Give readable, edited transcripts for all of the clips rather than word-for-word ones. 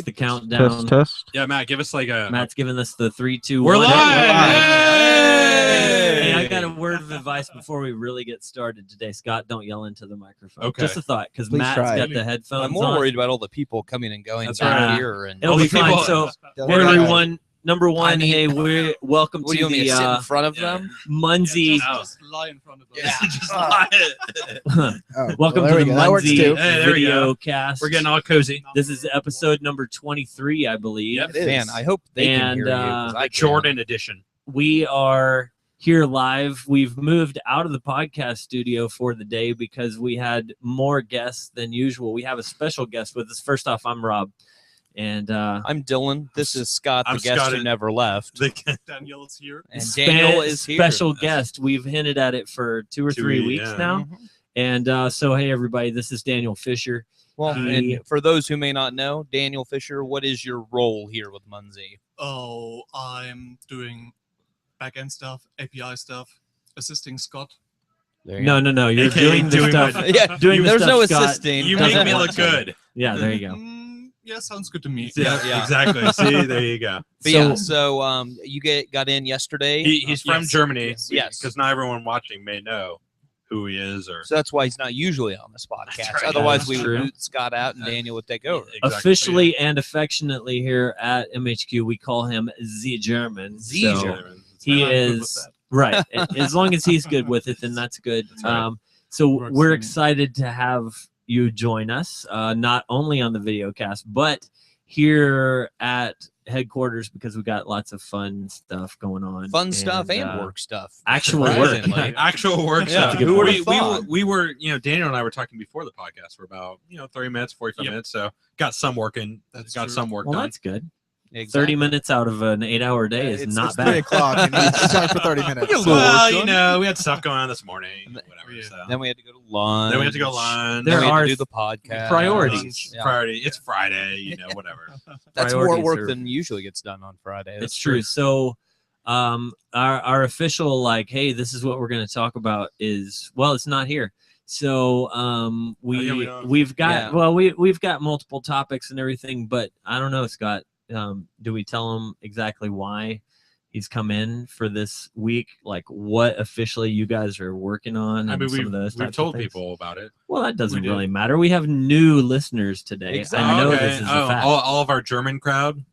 The countdown. Test. Yeah, Matt, give us like a. Matt's giving us the 3, 2, 1. We're live. Hey, I got a word of advice before we really get started today. Scott, don't yell into the microphone. Okay. Just a thought, because Please Matt's try. got the headphones I'm more on. worried about all the people coming and going That's down right. here. And It'll all be the people- fine. So, Don't hey, worry. everyone. Number one, I mean- hey, we're welcome what do to you want me to sit the in front of them? Munzee. Just lie in front of us. Yeah. Just lie. Oh, Welcome well, there to we the go. That works Munzee too. Hey, there we go. Videocast. We're getting all cozy. This is episode number 23, I believe. Yep. It is. Man, I hope they can And, hear you. 'Cause I The can't. Jordan edition. We are here live. We've moved out of the podcast studio for the day because we had more guests than usual. We have a special guest with us. First off, I'm Rob. And I'm Dylan. This is Scott, the I'm guest Scott who and- never left. Daniel's here. And Daniel is here. special guest. We've hinted at it for 2 or 3 weeks yeah. now. Mhm. And so, hey, everybody, this is Daniel Fisher. Well, He- and for those who may not know, Daniel Fisher, what is your role here with Munzee? Oh, I'm doing back-end stuff, API stuff, assisting Scott. There No, you're AKA doing the doing stuff. my- Yeah, Doing the there's stuff no Scott assisting. You doesn't make me want look to. good. Yeah, there you go. Yeah, sounds good to me. Yeah, exactly. See, there you go. But yeah, so you got in yesterday. He's from Yes. Germany. Yes. Because not everyone watching may know who he is. Or So that's why he's not usually on this podcast. right. Otherwise, That's we true. would boot Scott out and Daniel would take over. Exactly. Officially and affectionately here at MHQ, we call him Z German. Z So German. He I'm good with is that. right. As long as he's good with it, then that's good. right. So Works we're for me. excited to have you join us, not only on the videocast, but here at headquarters because we got lots of fun stuff going on. Fun stuff and work stuff. Actual work. Surprisingly. Actual work Yeah, stuff. who would've we thought? were, Daniel and I were talking before the podcast for about, 30 minutes, 45 Yep. minutes. So got some work in. That's got true. some work Well, done. that's good. Exactly. 30 minutes out of an 8-hour day is It's not 3 bad. o'clock. And it's time for 30 minutes. Well, Well, we had stuff going on this morning. Whatever. Yeah. So. Then we had to go to lunch. Then we had to go lunch. There Then we had are to do the podcast. priorities. Yeah. Friday. It's Friday. Whatever. That's more Priorities work are- than usually gets done on Friday. It's That's true. So our official hey, this is what we're going to talk about is it's not here. So we don't- we've got Yeah. we've got multiple topics and everything, but I don't know, Scott. Do we tell him exactly why he's come in for this week? Like what officially you guys are working on? I and mean, some of those we've types told of things? people about it. Well, that doesn't We did. really matter. We have new listeners today. Exactly. I know Okay. this is a fact. all of our German crowd.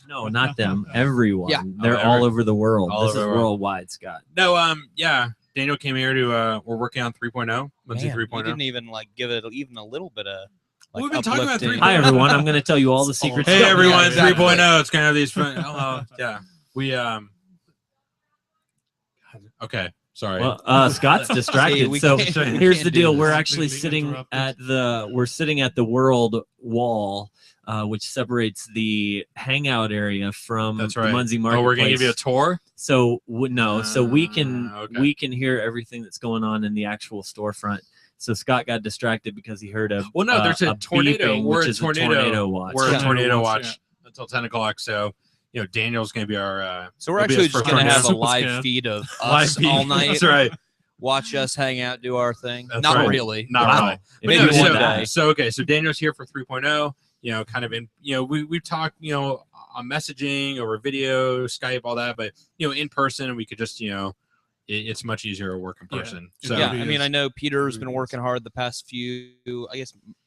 No, not them. Everyone. Yeah. They're Oh, all every- over the world. all This is over the world. worldwide, Scott. No, yeah. Daniel came here to. We're working on 3.0. Munzee Man, 3.0. you didn't even give it even a little bit of. We've been talking about uplifting. 3.0. Hi, everyone. I'm going to tell you all the secrets. Hey about everyone, me. exactly. 3.0. It's kind of these. Yeah, we Okay, sorry. Well, Scott's distracted. See, we So can't- here's can't the do deal. this. We're actually Completely sitting interrupted. at the world wall, which separates the hangout area from That's the right. Munzee Marketplace. Oh, we're gonna give you a tour. So so we can Okay. we can hear everything that's going on in the actual storefront. So Scott got distracted because he heard a Well, no, there's a tornado. beeping, We're which a is tornado. watch. We're a Yeah. tornado watch Yeah. until 10 o'clock. So, Daniel's gonna be our. So we're It'll be actually his just first going to tornado. have a Super live scared. feed of live us feed. all night. That's right. Watch us hang out, do our thing. That's Not right. really. Not Wow. really. If Maybe you no, want one that. day. So okay, so Daniel's here for 3.0. Kind of in. We've talked. On messaging over video, Skype, all that. But in person, we could just. It's much easier to work in Yeah. person. It So Yeah, really I mean, is. I know Peter's been Really working hard the past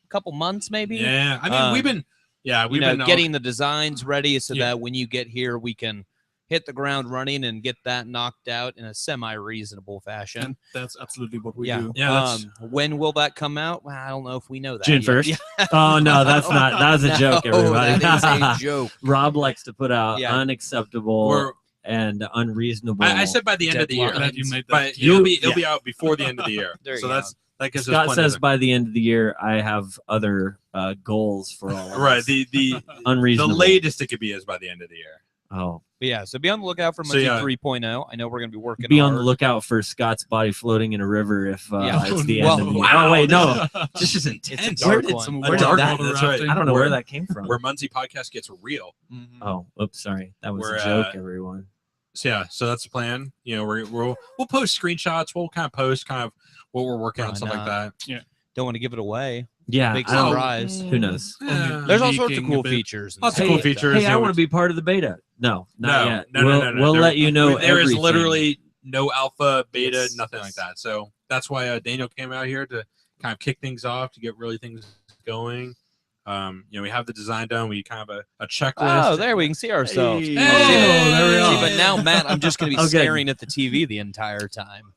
couple months, maybe. yeah. I mean, we've been. Yeah, we've been Getting the designs ready so Yeah. that when you get here, we can hit the ground running and get that knocked out in a semi-reasonable fashion. And that's absolutely what we Yeah. do. Yeah, that's- When will that come out? Well, I don't know if we know that. June yet. 1st. Yeah. Oh no, that's not. That was a joke, No, everybody. That is a joke. Rob likes to put out Yeah. unacceptable We're, and unreasonable. I said by the end of the year, Glad you made that but clear. it'll be out before the end of the year. There you so go. that gives us Scott plenty says of by the end of the year, I have other goals for all. Of right. us. The Unreasonable. latest it could be is by the end of the year. Oh, But yeah, so be on the lookout for So, Munzee yeah. 3.0. I know we're going to be working be on hard. the lookout for Scott's body floating in a river if Yeah. it's the Well, end of the year. wow, Oh wait, no, This is It's a intense. dark did one. Some Where water did that- water that's right. rafting. I don't know where Where- that came from. Where Munzee podcast gets real. Mhm. Oh, oops, sorry, that was We're, a joke, everyone. So yeah, so that's the plan. We'll post screenshots. We'll kind of post kind of what we're working on, Why stuff like not? that. Don't want to give it away. Yeah, Big I don't- surprise. Who knows? Yeah. There's all sorts of leaking a cool bit. features. and Lots of stuff cool like that. features. Hey, Yeah, I want to which- be part of the beta. No, not yet. No. We'll There- let you know. There is everything. literally no alpha, beta, Yes. nothing like that. So that's why Daniel came out here to kind of kick things off, to get really things going. We have the design done. We kind of have a checklist. Oh, there we can see ourselves. Hey. Oh, there we See, are. but now, Matt, I'm just going to be Oh, good. staring at the TV the entire time.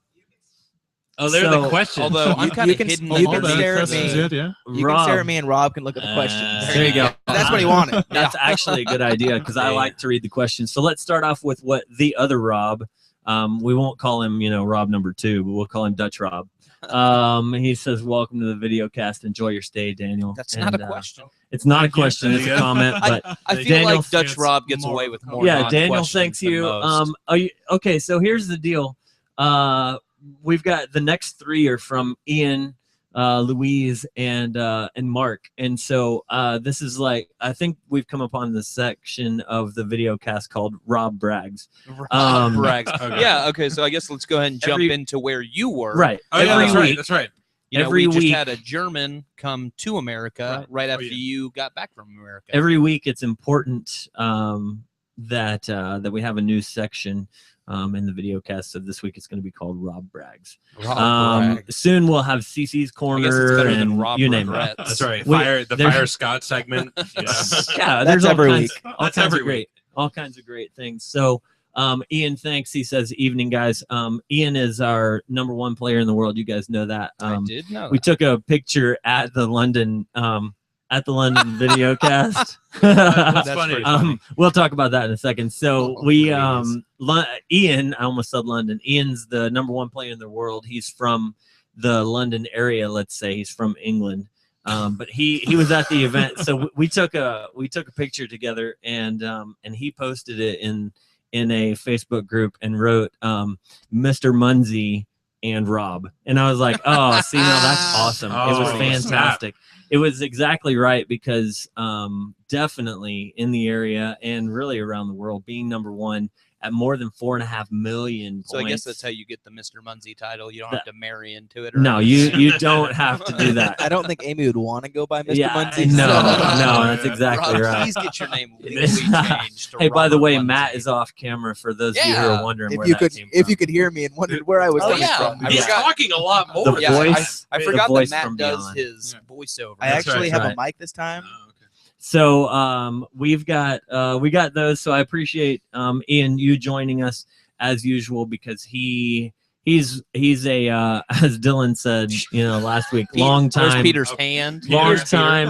Oh, there are So- the questions. Although I'm kind you of can- hidden you All can that stare at questions me. yet, yeah. You can stare at me and Rob can look at the questions. There you go. That's what he wanted. That's actually a good idea because I Yeah. like to read the questions. So let's start off with what the other Rob. We won't call him, Rob number 2, but we'll call him Dutch Rob. He says, "Welcome to the Videocast. Enjoy your stay, Daniel." That's And, not a question. It's not a Thank you. question. It's a There you go. comment. But I feel Daniel like Dutch thinks Rob gets more- away with more. yeah, Daniel non-questions thanks than you. most. Are you okay? So here's the deal. We've got the next 3 are from Ian, Louise, and Mark, and so this is I think we've come upon this section of the video cast called Rob Brags. Brags. Okay. Yeah. Okay. So I guess let's go ahead and jump Every- into where you were. Right. Oh, yeah, every that's week. right. That's right. Every we week. just had a German come to America right after yeah. you got back from America. Every week, it's important that we have a new section in the video cast. So this week, it's going to be called Rob Brags. Rob Brags. Soon we'll have CC's I guess it's Corner better than and Rob you name it. Regrets. That's right. Wait, The there- Fire Scott segment. Yeah. Yeah, there's That's all every kinds, week. all That's kinds every of great, all kinds of great things. So, Ian, thanks. He says, "Evening, guys." Ian is our number 1 player in the world. You guys know that. I did know. We That. took a picture at the London video cast. That's That's funny. pretty We'll talk about that in a second. So Oh, we please. Ian, I almost said London. Ian's the number 1 player in the world. He's from the London area, let's say. He's from England. But he was at the event. So we took a picture together, and he posted it in a Facebook group and wrote Mr. Munzee and Rob. And I was like, "Oh, see, no, that's awesome. It was Oh, fantastic." It was exactly right because definitely in the area and really around the world, being number 1 at more than 4.5 million So I guess points. that's how you get the Mr. Munzee title. You don't That- have to marry into it. Or No, anything. you don't have to do that. I don't think Amy would want to go by Mr. Yeah, Munzee. no, so- that's exactly Rob, right. Please get your name legally changed. To Hey, by the Robert way, Munzee. Matt is off camera for those of you who Yeah. are wondering If where you that could, came if from. you could hear me and wondered where I was Oh, coming yeah. from, I He's forgot. talking a lot more. The this Yeah, voice- I the forgot voice that from Matt does beyond. his Yeah. voiceover. I That's actually right, have right. a mic this time. Oh, okay. So we got those. So I appreciate Ian you joining us as usual because he's a as Dylan said last week, Peter- long There's time Peter's Okay. hand. long Here's Peter. time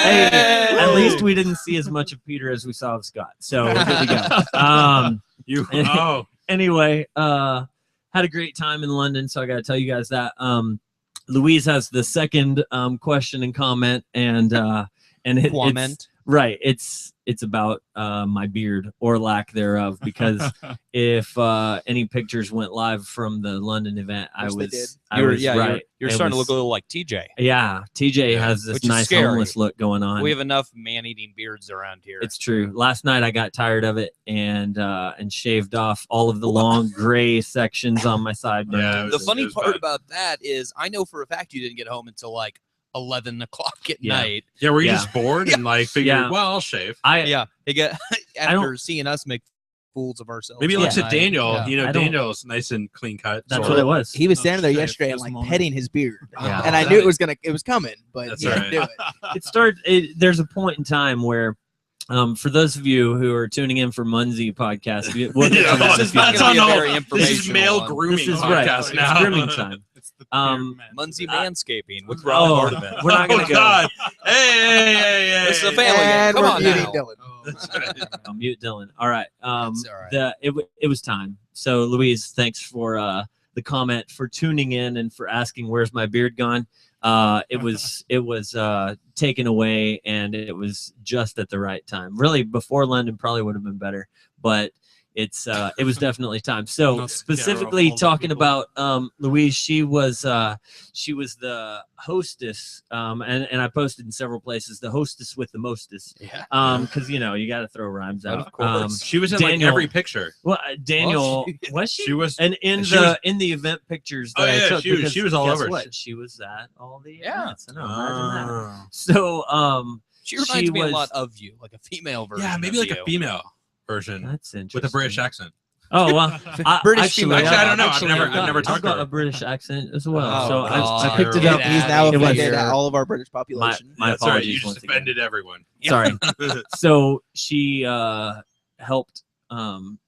Hey! hey, at least we didn't see as much of Peter as we saw of Scott, so we're good to go. You. Oh. Anyway, had a great time in London, so I got to tell you guys that. Louise has the second question and comment, and it's Comment. right. It's about my beard or lack thereof, because if any pictures went live from the London event, I Which they was did. I was right. You're It starting was- to look a little like TJ. Yeah, TJ Yeah, has this which is nice scary. homeless look going on. We have enough man-eating beards around here. It's true. Last night I got tired of it and shaved off all of the long gray sections on my sideburns. Yeah, it the was- funny it was part bad. about that is I know for a fact you didn't get home until like 11 o'clock at Yeah. night. Yeah, were you Yeah. just bored and figured, Yeah. well, I'll shave. Yeah, they get don't- after seeing us make fools of ourselves. Maybe last looks at night. Daniel. Yeah. I don't- Daniel's nice and clean cut. That's so- what it was. He was Oh, standing there shit, yesterday and this like moment. petting his beard, Yeah. and I knew it was coming, but That's he didn't right. do it. It started. There's a point in time where, for those of you who are tuning in for Munzee podcast, we'll get to Yeah, that This is if you not That's going to on be a all- very This informational is male one. grooming This is right. podcast It's now. grooming time. It's the Um, beard man. Munzee I- manscaping with Rob Oh, Bartman. we're not gonna Oh, go. God. Hey. This is a family game. And Come we're on muting now. Dylan. Oh, I'll mute Dylan. All right. That's all right. It was time. So Louise, thanks for the comment, for tuning in, and for asking where's my beard gone. It was taken away, and it was just at the right time. Really, before London probably would have been better, but it was definitely time. So Not specifically scare off all the talking people. about Louise, she was the hostess, and I posted in several places, the hostess with the mostest, Yeah. because you got to throw rhymes But out. of course. She was in like Daniel- every picture. Well, Daniel, she- was she? She was. And in she the was- in the event pictures that Oh, yeah, I took, she was- because she was all guess over. What? She was at all the Yeah. events. I know, imagine that. Oh. So She reminds me a was- lot of you, like a female version. Yeah, maybe of like you. a female version That's interesting. with a British accent. Oh well, British female. Actually, I don't know. I've actually, never- I've I've never got- talked I've to got her. a British accent as well, Oh, so God. I picked it Get up. out He's of now here. offended at all of our British population. My That's right. apologies You just once again. offended everyone. Sorry. So she helped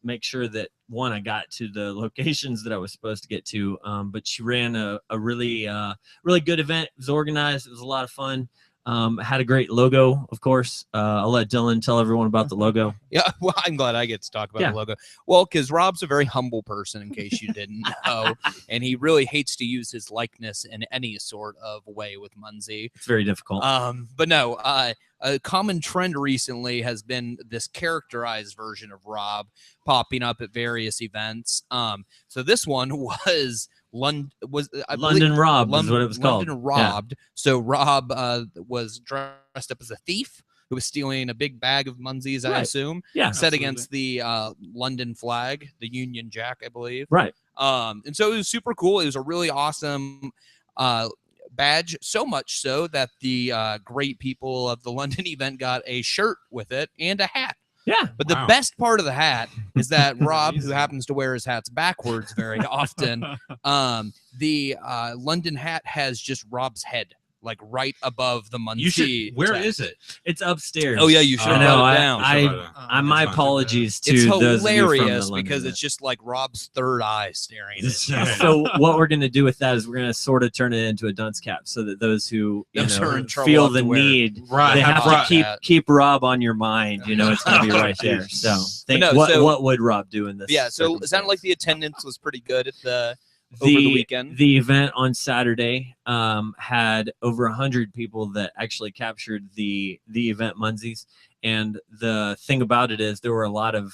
make sure that I got to the locations that I was supposed to get to. But she ran a really good event. It was organized. It was a lot of fun. Had a great logo, of course. I'll let Dylan tell everyone about the logo. Yeah, well, I'm glad I get to talk about Yeah. the logo. Well, because Rob's a very humble person, in case you didn't know, and he really hates to use his likeness in any sort of way with Munzee. It's very difficult. But no, a common trend recently has been this characterized version of Rob popping up at various events. So this one was London Rob is what it was called. London Yeah. Robbed. So Rob was dressed up as a thief who was stealing a big bag of Munzees, I Right. assume, Yeah. set Absolutely. against the London flag, the Union Jack, I believe. Right. And so it was super cool. It was a really awesome badge, so much so that the great people of the London event got a shirt with it and a hat. Yeah. But Wow. the best part of the hat is that Rob, who Easy. happens to wear his hats backwards very often, the London hat has just Rob's head, like right above the Munzee. You should. Where tag. is it? It's upstairs. Oh yeah, you should I have know, brought it down. My That's fine. apologies to It's those of you from hilarious the London because event. it's just like Rob's third eye staring at you. So what we're going to do with that is we're going to sort of turn it into a dunce cap so that those who Those who are in trouble feel have the to wear it. need, Right. they have to Rob- keep Rob on your mind. It's going to be right there. So think, no, so- what would Rob do in this? Yeah, so it sounded like the circumstance? attendance was pretty good at over the weekend. The event on Saturday had over 100 people that actually captured the event Munzees. And the thing about it is there were a lot of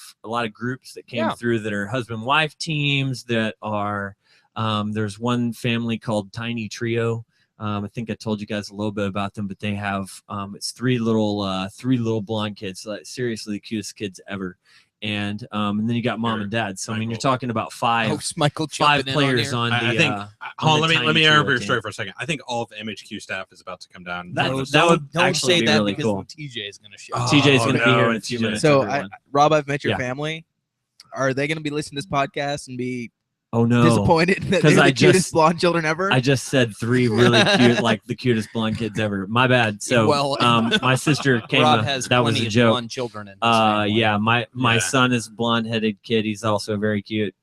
groups that came Yeah. through that are husband-wife teams that are there's one family called Tiny Trio. I think I told you guys a little bit about them, but they have it's three little blonde kids, like seriously the cutest kids ever. And then you got mom and dad. So I mean, you're Michael. talking about five Oh, Michael five jumping in players on, on the. I think. on Hold on, the let me Tiny interrupt Trio your team. story for a second. I think all of the MHQ staff is about to come down. That- No, that would don't actually say be that really because cool. TJ is going to show. Oh, up. TJ's going to be no, here in a it's few TJ. minutes. So, everyone. Rob, I've met your Yeah. family. Are they going to be listening to this podcast and be oh no, disappointed that 'Cause they're the I cutest just- blonde children ever? I just said three really cute, like the cutest blonde kids ever. My bad. So, Well, my sister came. Rob has that was plenty a of joke. blonde children in his family. Yeah, my Yeah. son is a blonde-headed kid. He's also very cute.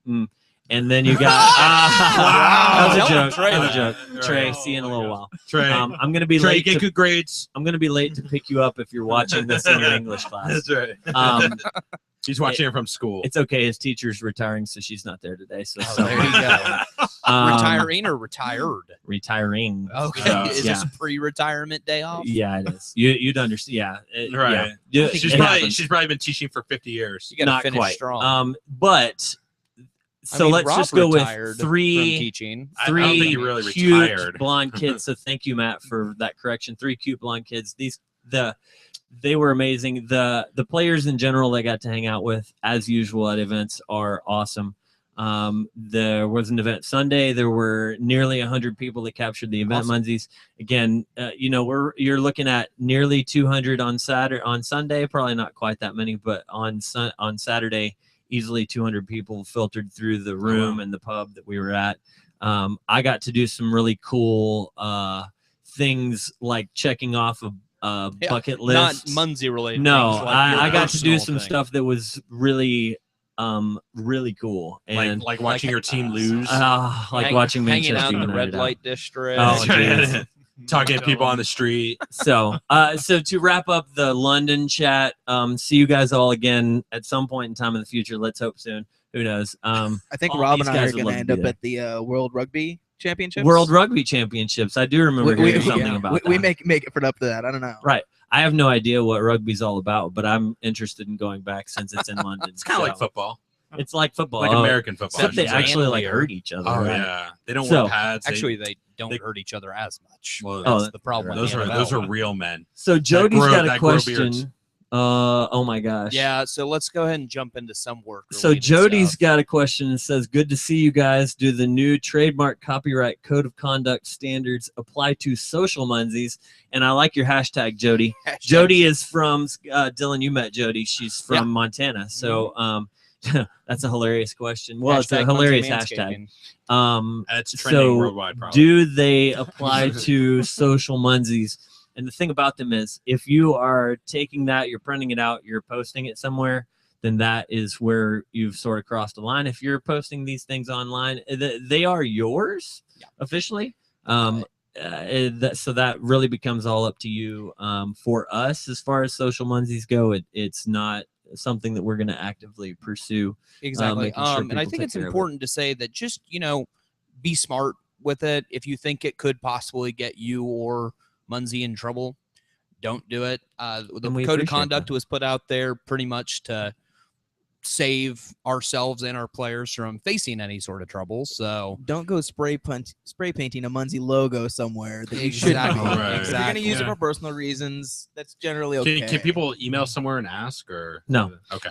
And then you got Wow. that was a Tell him, joke. Trey. That was a joke. Right. Trey, Oh see you in a my little God. while. Trey, I'm gonna be Trey, late. get To, good grades. I'm gonna be late to pick you up if you're watching this in your English class. That's right. Um, He's watching it from school. it's okay. His teacher's retiring, so she's not there today. So, Oh, there you go. Retiring or retired? Retiring. Okay. Is yeah. this a pre-retirement day off? Yeah, it is. You'd understand. Yeah, Right. Yeah. She's It probably happens. she's probably been teaching for 50 years. You got to Not finish quite. strong. But I so mean, let's Rob just go with retired from three teaching. I don't think three he really cute retired. blonde kids. So thank you, Matt, for that correction. Three cute blonde kids. They were amazing. The players in general I got to hang out with, as usual at events, are awesome. There was an event Sunday. There were nearly 100 people that captured the event Munzees. Again, you're looking at nearly 200 on Sunday. Probably not quite that many, but on Saturday, easily 200 people filtered through the room and the pub that we were at. I got to do some really cool things like checking off a bucket list. Not Munzee related. No, things, like your I got to do personal some thing. stuff that was really cool, and Like watching your team lose. like watching hanging Manchester out in the United red out. light district. Oh, geez. Talking to people on the street. So to wrap up the London chat, see you guys all again at some point in time in the future. Let's hope soon. Who knows? I think all Rob these and I guys are would going to love end to up be at the World Rugby Championships. World Rugby Championships. I do remember hearing something about that. We make it for up to that. I don't know. Right. I have no idea what rugby's all about, but I'm interested in going back since it's in London. It's kind of like football. It's like football. like American football. Except they I should say. actually like manlier. hurt each other. Oh right? yeah, they don't So- wear pads. Actually, they don't they- hurt each other as much. Well, That's Oh, the problem. with those the are NFL. real men. So Jody's grow- got a that grow beards. question. Oh my gosh. Yeah, so let's go ahead and jump into some work. So Jody's got a question that says, "Good to see you guys. Do the new trademark copyright code of conduct standards apply to social Munzees?" And I like your hashtag, Jody. Jody is from Dylan. You met Jody. She's from Montana. So that's a hilarious question. Well, it's a hilarious hashtag. It's trending So worldwide. Probably. do they apply to social Munzees? And the thing about them is, if you are taking that, you're printing it out, you're posting it somewhere, then that is where you've sort of crossed the line. If you're posting these things online, they are yours officially. So that really becomes all up to you. For us, as far as social Munzees go, it's not something that we're going to actively pursue. Exactly. making sure And I people think take it's care of it. important to say that just, be smart with it. If you think it could possibly get you or Munzee in trouble, don't do it. The And we code of appreciate conduct that. was put out there pretty much to save ourselves and our players from facing any sort of trouble. So Don't go spray painting a Munzee logo somewhere that you shouldn't Exactly. be. Right. If you're going to use it Yeah. for personal reasons, that's generally okay. Can people email somewhere and ask or No. Okay.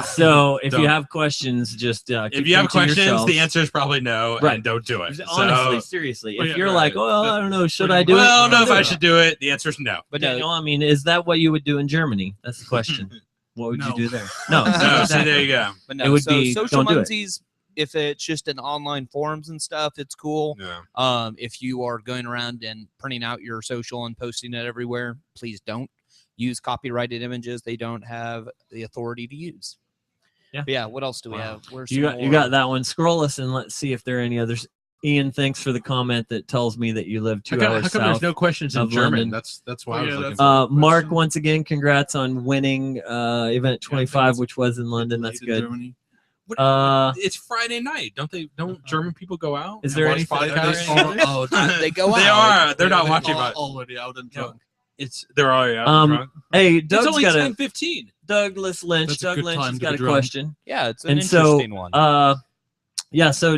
So if you Don't. have questions, just If keep you them have to questions, yourselves. the answer is probably no, Right. and don't do it. Honestly, So, seriously, Well, if yeah, you're right. like, well, I don't know, should I do well, I it? don't know if Do I it. should do it. The answer is no. but No, I mean, is that what you would do in Germany? That's the question. What would you No. do there? No, No, so exactly. there you go. But no, It would so be, social don't do it. Munzees, if it's just in online forums and stuff, it's cool. Yeah. If you are going around and printing out your social and posting it everywhere, please don't use copyrighted images. They don't have the authority to use. Yeah. But yeah. What else do we Wow. have? Where's You some got more? that one. Scroll us and let's see if there are any others. Ian, thanks for the comment that tells me that you live 2 How hours come there's south. no questions in of German? London. That's why I Oh, was yeah, looking that's- for. Mark, question. once again, congrats on winning event 25, which was in London. That's Delayed in good. Germany. It's Friday night. Don't German people go out? Is and there watch anything- podcasts? They go They out. are. They're not They're watching. all- But already out and drunk. they're already out Um, drunk. Hey, It's Doug's only got a 10:15. Douglas Lynch. That's a Doug good Lynch time has to got be a drunk. question. Yeah, it's an And so, interesting one. yeah, so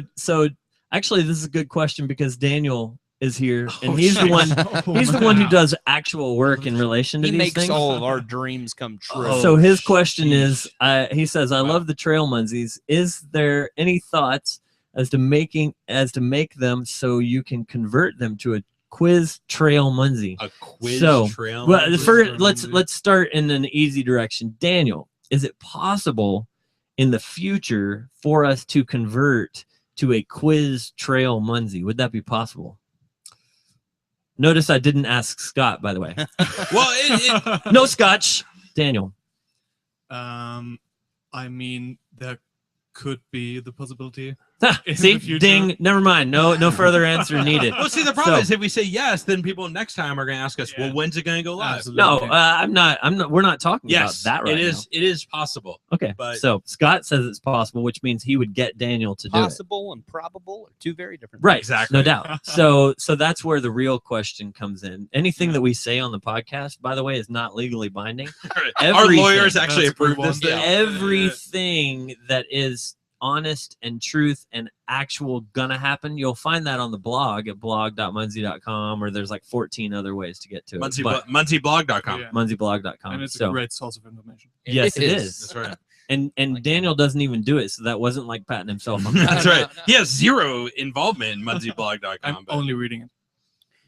actually, this is a good question because Daniel is here, and Oh, he's the shit. one. Oh, He's the one who man. does actual work in relation to he these makes things. all of our dreams come true. Oh, So his question sheesh. is, he says, "I Wow. love the trail Munzees. Is there any thoughts as to make them so you can convert them to a quiz trail Munzee?" A quiz So, trail. Well, Munzee? first, Munzee. let's start in an easy direction. Daniel, is it possible in the future for us to convert to a quiz trail Munzee? Would that be possible? Notice I didn't ask Scott, by the way. Well, No Scotch. Daniel. I mean, there could be the possibility. Ha, In see, the future. ding. Never mind. No further answer needed. well, see, the problem So- is if we say yes, then people next time are going to ask us, Yeah. "Well, when's it going to go live?" Absolutely. No, I'm not. We're not talking Yes, about that right it is. It is possible. now. Okay, but- so Scott says it's possible, which means he would get Daniel to do it. Possible and probable are two very different Right, Exactly. no doubt. So that's where the real question comes in. Anything that we say on the podcast, by the way, is not legally binding. Our Everything. lawyers actually That's a good approved this one. thing. Everything that is honest and truth and actual gonna happen, you'll find that on the blog at blog.munzee.com, or there's like 14 other ways to get to it. But MunzeeBlog.com. Yeah. munzeeblog.com. And it's So a great source of information. yes, it It is. is. That's right. And Like Daniel doesn't even do it, so that wasn't like patting himself on the back. That's No, right. no. He has zero involvement in I'm MunzeeBlog.com. but only reading it.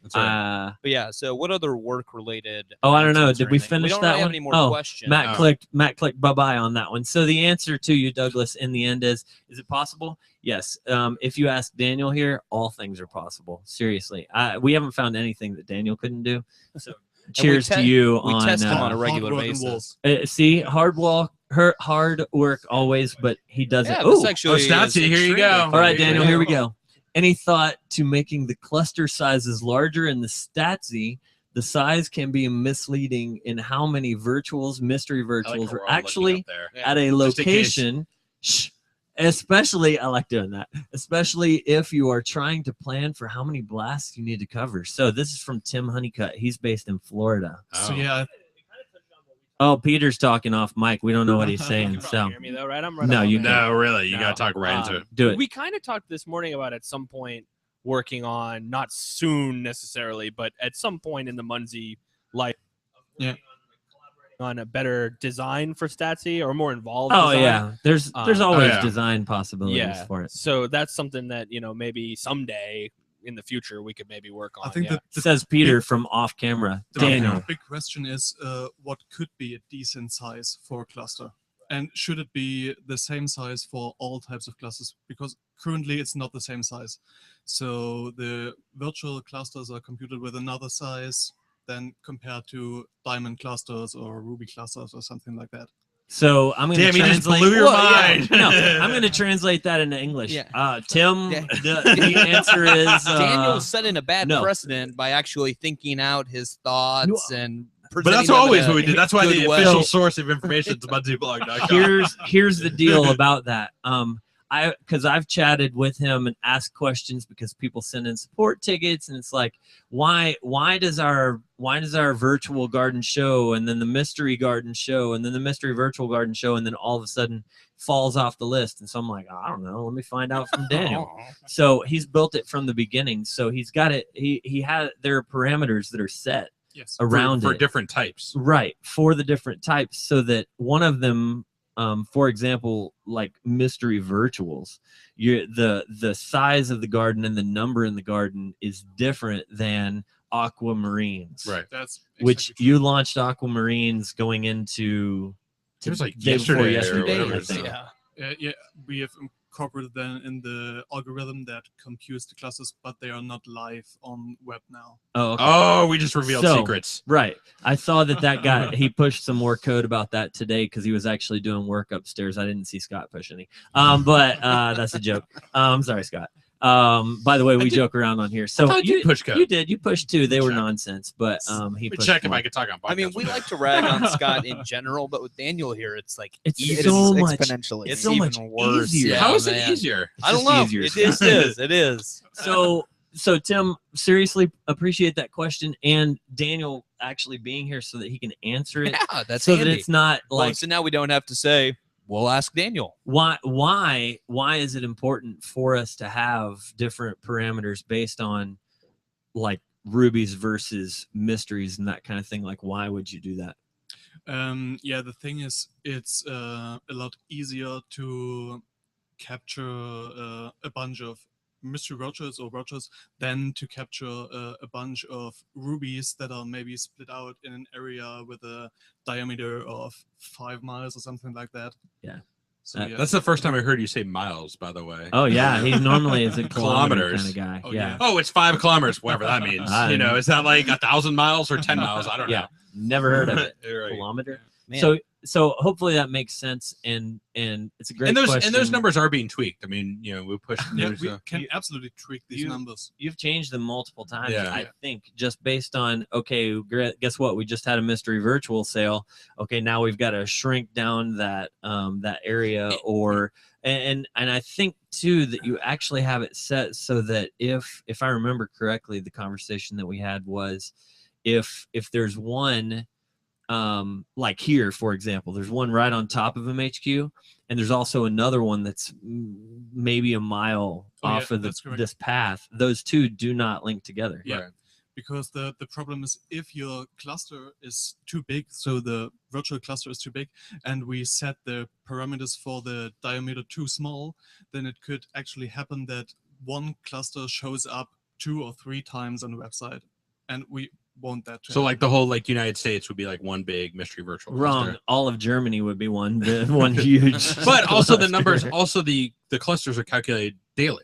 That's right. But yeah, so what other work related? Oh, I don't know. items Did or we anything? finish don't that really have one? any more Oh, questions. Matt Oh. clicked bye-bye on that one. So the answer to you, Douglas, in the end is it possible? Yes. If you ask Daniel here, all things are possible. Seriously. We haven't found anything that Daniel couldn't do. So cheers to you we on test him on a Hard regular work and basis. walls. see, hard work always, but he doesn't. Yeah, Ooh. this actually Stats, is here you extremely go. fun. All right, There you Daniel, go. here we go. Any thought to making the cluster sizes larger in the Statsy? The size can be misleading in how many virtuals, mystery I like virtuals, how are we're all actually looking up there. at a Just in case. location. Shh, especially, I like doing that, especially if you are trying to plan for how many blasts you need to cover. So this is from Tim Honeycutt. He's based in Florida. So Oh. yeah, Oh, Peter's talking off mic. We don't know what he's You saying. can probably So hear me though, right? I'm right. No, on you there. can't. No, really, you No. gotta talk right into it. do it. We kind of talked this morning about at some point working on, not soon necessarily, but at some point in the Munzee life, Yeah. on a better design for Statsy or more involved. Oh design. yeah, there's Oh, always yeah. design possibilities Yeah. for it. So that's something that maybe someday in the future we could maybe work on. I think yeah. that the Says Peter from off camera. The Daniel. big question is what could be a decent size for a cluster? And should it be the same size for all types of clusters? Because currently it's not the same size. So the virtual clusters are computed with another size than compared to diamond clusters or ruby clusters or something like that. So I'm going to Damn, he just translate. blew your Well, yeah, mind. no, I'm going to translate that into English. Yeah. Tim, Yeah. the answer is Daniel's setting a bad no. precedent by actually thinking out his thoughts and. But that's presenting them always in a what we did. That's why good the way. official source of information is MunzeeBlog.com. here's the deal about that. Because I've chatted with him and asked questions because people send in support tickets, and it's like, why does our virtual garden show, and then the mystery garden show, and then the mystery virtual garden show, and then all of a sudden falls off the list? And so I'm like, I don't know, let me find out from Daniel. So he's built it from the beginning. So he's got it. He had there are parameters that are set Yes. around for it. different types. Right, for the different types, so that one of them, for example, like mystery virtuals, the size of the garden and the number in the garden is different than aquamarines. Right. That's Which exactly you launched aquamarines going into It was like day before yesterday or I whatever, think. so. true. Yeah, we have incorporated them in the algorithm that computes the clusters, but they are not live on web now. Oh, okay. Oh, we just revealed So- secrets. Right. I saw that got he pushed some more code about that today because he was actually doing work upstairs. I didn't see Scott push any. But that's a joke. I'm sorry, Scott. By the way, we joke around on here. So thought you push code. You did. You pushed two. They were Check. nonsense, but he Let me pushed check if more. I could talk on podcast. I mean, we with like that. to rag on Scott in general, but with Daniel here, it's like It's even so much. exponentially. it's so even much worse. easier. Yeah, How is man. it easier? I don't just know. easier, It Scott. is. It is. So Tim, seriously appreciate that question, and Daniel actually being here so that he can answer it, Yeah, that's so handy. that it's not Well, like so now we don't have to say, "We'll ask Daniel." why is it important for us to have different parameters based on like rubies versus mysteries and that kind of thing? Like, why would you do that? Yeah, the thing is, it's a lot easier to capture a bunch of mystery virtuals or virtuals than to capture a bunch of rubies that are maybe split out in an area with a diameter of 5 miles or something like that. Yeah. So yeah. That's the first time I heard you say miles, by the way. Oh yeah, he normally is a kilometer Kilometers. kind of guy. Oh, yeah. yeah. Oh, it's 5 kilometers, whatever that means. I You know, don't- is that like 1,000 miles or 10 miles? I don't Yeah. know. Never heard of it. You're right. Kilometer. Man. So hopefully that makes sense, and it's a great And question. those numbers are being tweaked. I mean, you know, we pushed. Yeah, there's we a- can absolutely tweak these you- numbers. You've changed them multiple times. Yeah. I think just based on, okay, guess what? We just had a mystery virtual sale. Okay, now we've got to shrink down that that area, or and I think too that you actually have it set so that if I remember correctly, the conversation that we had was if there's one like here, for example, there's one right on top of MHQ, and there's also another one that's maybe a mile Oh, yeah, off of that's correct. this path. Those two do not link together. Yeah. Right. Because the problem is if your cluster is too big, so the virtual cluster is too big, and we set the parameters for the diameter too small, then it could actually happen that one cluster shows up 2 or 3 times on the website, and we want that to So happen. like the whole like United States would be like one big mystery virtual. Wrong. cluster. All of Germany would be one huge. But also the cluster. numbers, also the clusters are calculated daily.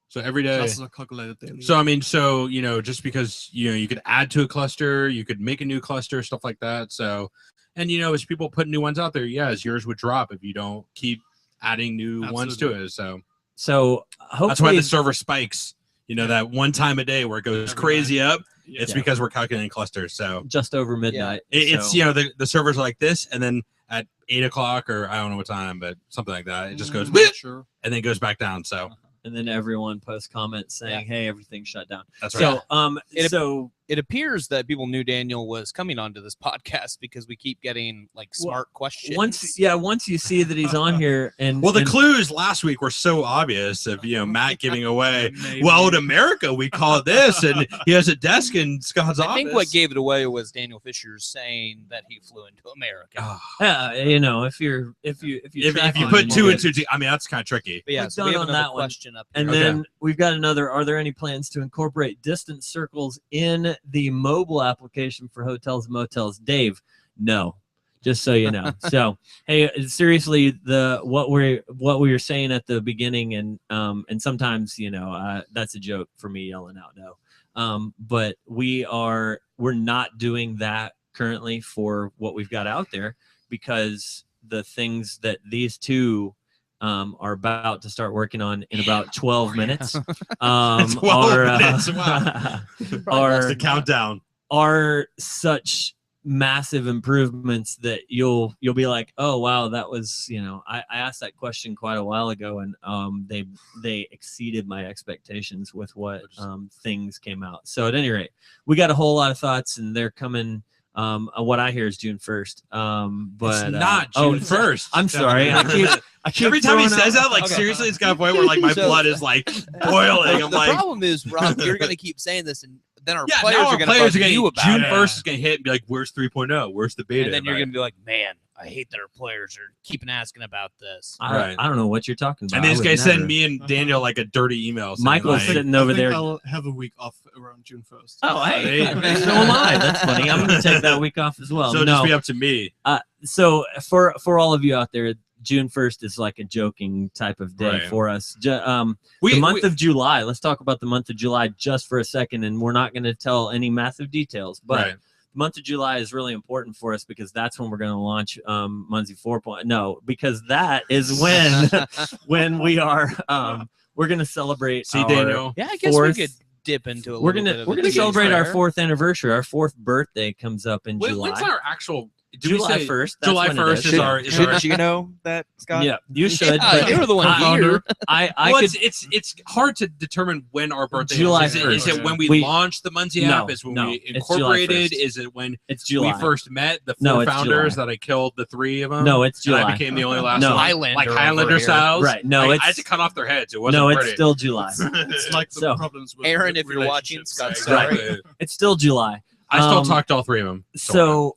So every day. clusters are calculated daily. So I mean, so you know, just because you could add to a cluster, you could make a new cluster, stuff like that. So, and you know, as people put new ones out there, yes, yours would drop if you don't keep adding new ones to it. So hopefully that's why the server spikes. You know, that one time a day where it goes Every crazy up. Yeah. It's because we're calculating clusters. So just over midnight. it's so- you know the servers are like this, and then at 8 o'clock or I don't know what time, but something like that, it just goes Not sure. and then it goes back down. So and then everyone posts comments saying, "Hey, everything's shut down." that's right. So it appears that people knew Daniel was coming onto this podcast because we keep getting like smart questions. Once you see that he's on here, and Well, the and- clues last week were so obvious of Matt giving away. Well, in America we call it this, and he has a desk in Scott's office. I think what gave it away was Daniel Fisher saying that he flew into America. yeah, if you if you track put on two it, and two, I mean that's kind of tricky. But yeah, We're so done we have on another that one. question up And here. then we've got another. Are there any plans to incorporate distance circles in the mobile application for hotels and motels? Dave, no. Just so you know. So hey, seriously, what we were saying at the beginning, and sometimes that's a joke for me yelling out no. But we're not doing that currently for what we've got out there, because the things that these two are about to start working on in about 12 minutes. 12 minutes, wow. are the countdown. are such massive improvements that you'll be like, oh wow, that was I asked that question quite a while ago, and they exceeded my expectations with what things came out. So at any rate, we got a whole lot of thoughts, and they're coming. What I hear is June 1st. But it's not June 1st. I'm sorry. I keep Every time he throwing says out- that, like Okay. seriously, it's got a point where like my So- blood is like boiling. I'm the like, problem is, Rob, you're going to keep saying this, and then our yeah, players now are our going to players bug are going you about June it. 1st is going to hit and be like, where's 3.0? Where's the beta? And then you're Right. going to be like, man, I hate that our players are keeping asking about this. Right. I don't know what you're talking about. And these I would guys never. send me and Daniel like a dirty email. saying, Michael's like, sitting over I think there. I'll have a week off around June 1st. Oh, hey, Hey. so am I. That's funny. I'm going to take that week off as well. so no, just be up to me. so for all of you out there, June 1st is like a joking type of day Right. for us. The month of July. Let's talk about the month of July just for a second, and we're not going to tell any massive details, but Right. the month of July is really important for us because that's when we're going to launch Munzee 4.0. No, because that is when we are we're going to celebrate. See, our Daniel. Yeah, I guess fourth- we could dip into a We're little gonna bit of we're a gonna tease celebrate our there. 4th anniversary. Our 4th birthday comes up in July. When's our actual? July 1st. that's July when it 1st is our. Is our Shouldn't you know that, Scott? Yeah, you should. Yeah, but you're the one I- here. I well, could. it's hard to determine when our birthday July is. Is it 1st. when we We- launched the Munzee No, app? Is when no, we it's July incorporated? 1st. Is it when It's July. we first met the 4 No, it's founders July. that I killed the 3 of them? No, it's And July. I became the only last No. one. Highlander Like over Highlander here. styles. Right. No, I it's had to cut off their heads. It wasn't no, it's pretty. still July. It's like the So- problems with Aaron, with if you're watching, relationships. Scott's Right. sorry. It's still July. I still Um, talk to all 3 of them. So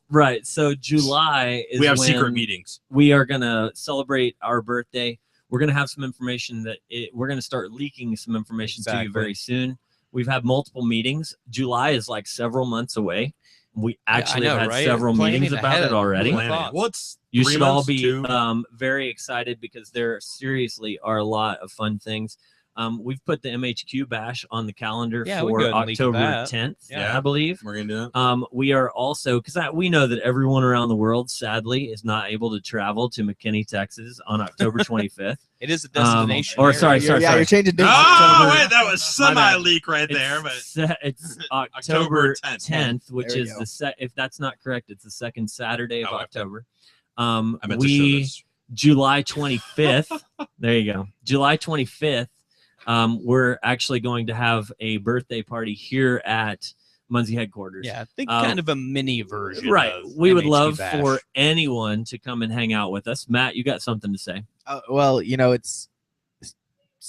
July is we have when secret meetings. we are gonna celebrate our birthday. We're gonna have some information we're gonna start leaking some information to you Exactly. very soon. We've had multiple meetings. July is like several months away. We actually know, have had right? several Planning meetings about ahead. it already. Planning. thought. Well, it's You 3 should all months, be 2. very excited because there seriously are a lot of fun things. We've put the MHQ bash on the calendar Yeah, we for can go ahead and leak October that. 10th, Yeah. I believe. We're gonna do that. We are also because we know that everyone around the world, sadly, is not able to travel to McKinney, Texas, on October 25th. It is a destination. or area. sorry, Yeah, you're changing dates. Oh wait, that was My bad. semi-leak right there. But It's October 10th. 10th, which There we is go. if that's not correct, it's the second Saturday of Oh, okay. October. I meant to show this. July 25th. There you go. July 25th. We're actually going to have a birthday party here at Munzee headquarters. Yeah, I think Um, kind of a mini version. Right. of We would MHQ love Bash. for anyone to come and hang out with us. Matt, you got something to say? Well, it's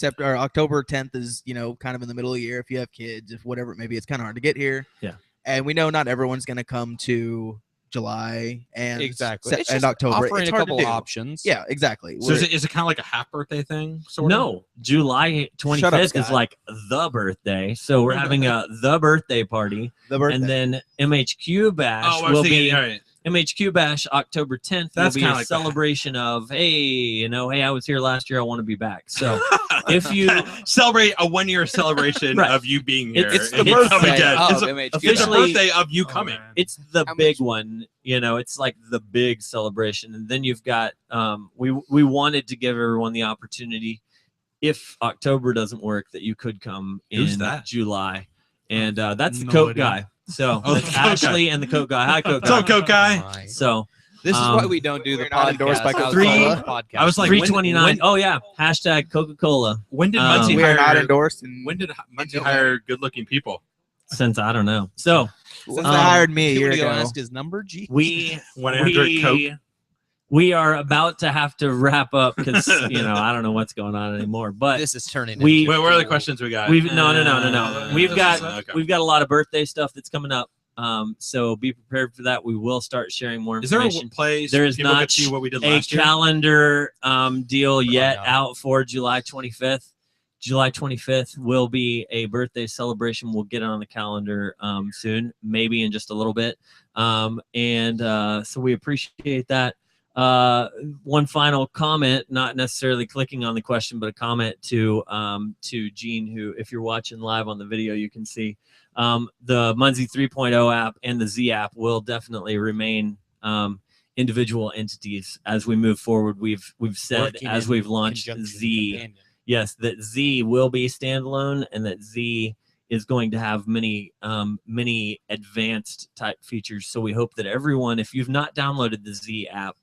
October 10th is, kind of in the middle of the year. If you have kids, if whatever it may be, it's kind of hard to get here. Yeah. And we know not everyone's going to come to July and Exactly. It's and just October. offering It's a hard couple to do. options. Yeah, exactly. So is it kind of like a half birthday thing? Sort of? No, July 25th is Scott. like the birthday. So we're having the birthday party, The birthday. and then MHQ Bash Oh, I was will thinking. be All right. MHQ Bash October 10th. That's will be kinda a like the- celebration of hey, I was here last year. I want to be back. So if you celebrate a 1-year celebration Right. of you being here, It's the and you It's- coming birthday again. of It's a- MHQ. It's the officially- birthday of you Oh, coming. man. it's the How big much- one, it's like the big celebration. And then you've got we wanted to give everyone the opportunity, if October doesn't work, that you could come Who's in that? July. And that's the No Coke idea. guy. So Oh, the that's Coke guy. Ashley and the Coke guy. Hi, Coke What's up, guy. Coke guy? Right. So This is why Um, we don't do the we're not podcast. endorsed by outside Coca-Cola. of the podcast. I was like, when- 329. Oh yeah. Hashtag Coca-Cola. When did Um, Munzee we are not hire? endorsed. And When did Munzee hire good-looking people? since I don't know. So Since they hired me a You year wanna go ago. ask his number, G. we 100 Coke. we are about to have to wrap up because I don't know what's going on anymore. But This is turning. we- into Wait, what are the cool. questions we got? we've no. We've this got is- okay. we've got a lot of birthday stuff that's coming up. So be prepared for that. We will start sharing more Is there a information. place There is people not could see what we did A last year? calendar deal yet no. out for July 25th. July 25th will be a birthday celebration. We'll get it on the calendar soon, maybe in just a little bit. So we appreciate that. One final comment, not necessarily clicking on the question, but a comment to Gene, who, if you're watching live on the video, you can see the Munzee 3.0 app and the Z app will definitely remain individual entities as we move forward. We've said Working as in we've launched conjunction with Z, Companion. yes, that Z will be standalone and that Z is going to have many advanced type features. So we hope that everyone, if you've not downloaded the Z app,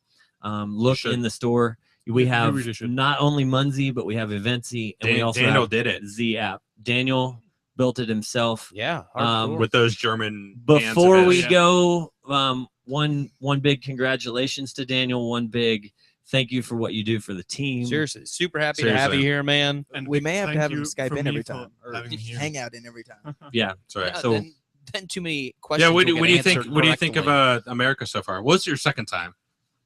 look should. in the store. We You have really should. not only Munzee, but we have Eventzy, and we also Daniel have did it. Z app. Daniel built it himself. Yeah. With those German Before pants of we his. go, one big congratulations to Daniel. One big thank you for what you do for the team. Seriously, super happy to have Seriously. you here, man. And We big may have to thank have him you Skype from in me every for time, or having me here. hang out in every time. Yeah. That's right. Yeah, So- then too many questions. Yeah, what will do get you think? answered What do you think of correctly. America so far? What's your second time?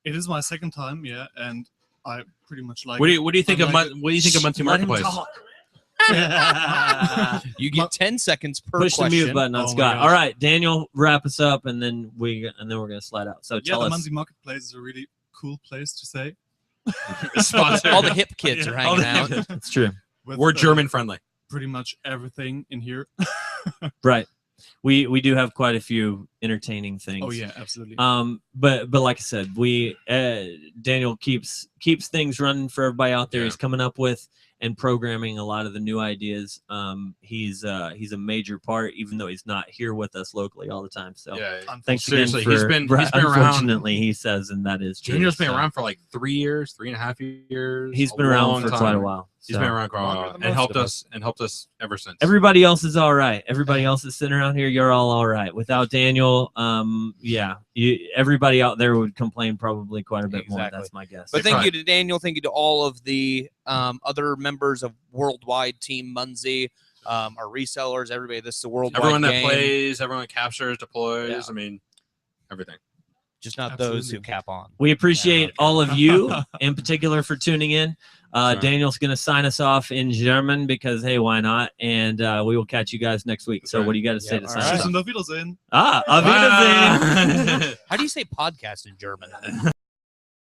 It is my second time, yeah, and I pretty much like What do it. you think of Unlike What do you think of Munzee Let him Marketplace? talk. You get 10 seconds per Push the question. mute button on Oh my Scott. gosh. All right, Daniel, wrap us up, and then we're gonna slide out. So Yeah, tell the us. Munzee Marketplace is a really cool place to say. Sponsor. All the hip kids are Yeah, all hanging the out. It's true, With, We're German friendly. Pretty much everything in here. right? We do have quite a few entertaining things. Oh yeah, absolutely. But like I said, Daniel keeps things running for everybody out there. Yeah. He's coming up with and programming a lot of the new ideas. He's a major part, even though he's not here with us locally all the time. So Yeah. thanks Seriously, again for, he's been around. unfortunately, he says, and that is true. Daniel's been So around for like 3 years, 3.5 years. He's a been around long for time. quite a while. He's So been around for a Longer while than and most helped us ever since. everybody else is all right. Everybody else that's sitting around here, you're all right. Without Daniel, everybody out there would complain probably quite a bit more. Exactly. That's my guess. But They thank probably- you to Daniel. Thank you to all of the other members of Worldwide Team Munzee, our resellers, everybody. This is a worldwide everyone that game. plays, everyone that captures, deploys. Yeah. I mean, everything. Just not those who Absolutely. cap on. We appreciate Yeah, okay. all of you in particular for tuning in. Sorry. Daniel's going to sign us off in German because, hey, why not? And we will catch you guys next week. So right. what do you got to say Yep, to all sign right. us Tschüss off? und auf Wiedersehen. Auf Wiedersehen. Bye. How do you say podcast in German?